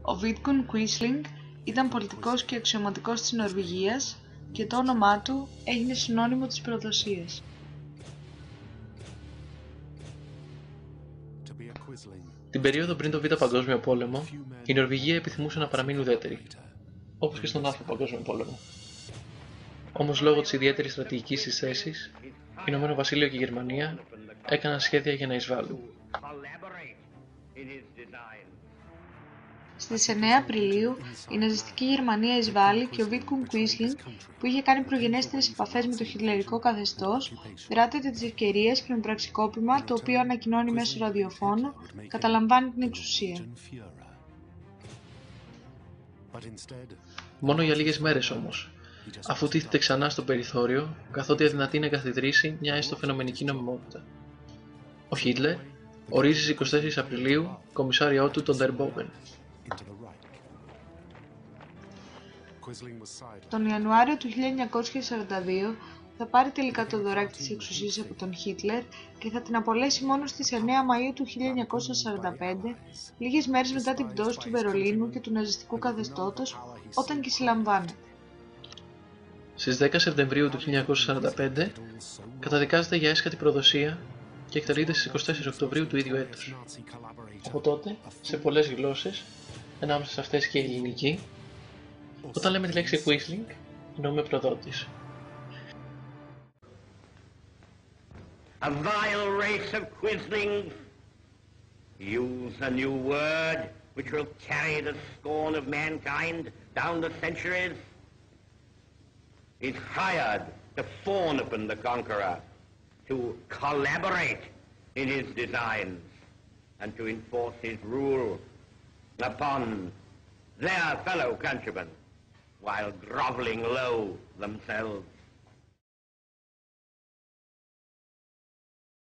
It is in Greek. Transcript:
Ο Vidkun Quisling ήταν πολιτικός και αξιωματικός της Νορβηγίας και το όνομά του έγινε συνώνυμο της προδοσίας. Την περίοδο πριν το Β' Παγκόσμιο Πόλεμο, η Νορβηγία επιθυμούσε να παραμείνει ουδέτερη, όπως και στον Α' Παγκόσμιο Πόλεμο. Όμως λόγω της ιδιαίτερης στρατηγικής της θέσης, Ηνωμένο Βασίλειο και η Γερμανία έκαναν σχέδια για να εισβάλλουν. Στις 9 Απριλίου η ναζιστική Γερμανία εισβάλλει και ο Vidkun Quisling, που είχε κάνει προγενέστερες επαφές με το χιτλερικό καθεστώς, δράτεται της ευκαιρίας και με πραξικόπημα, το οποίο ανακοινώνει μέσω ραδιοφώνου, καταλαμβάνει την εξουσία. Μόνο για λίγες μέρες όμως, αφού τίθεται ξανά στο περιθώριο, καθότι αδυνατεί να καθιδρύσει μια έστω φαινομενική νομιμότητα. Ο Χίτλερ ορίζει στις 24 Απριλίου κομισάριό του τον Der Bogen. Τον Ιανουάριο του 1942 θα πάρει τελικά το δωράκι της εξουσίας από τον Χίτλερ και θα την απολέσει μόνο στις 9 Μαΐου του 1945, λίγες μέρες μετά την πτώση του Βερολίνου και του ναζιστικού καθεστώτος, όταν και συλλαμβάνεται. Στις 10 Σεπτεμβρίου του 1945 καταδικάζεται για έσχατη προδοσία και εκτελείται στις 24 Οκτωβρίου του ίδιου έτους. Από τότε, σε πολλές γλώσσες, ανάμεσα σε αυτές και η ελληνική, όταν λέμε τη λέξη Quisling, εννοούμε προδότης. A vile race of Quislings, use a new word which will carry the scorn of mankind down the centuries, is hired to fawn upon the conqueror, to collaborate in his designs, and to enforce his rule upon their fellow countrymen, while groveling low themselves.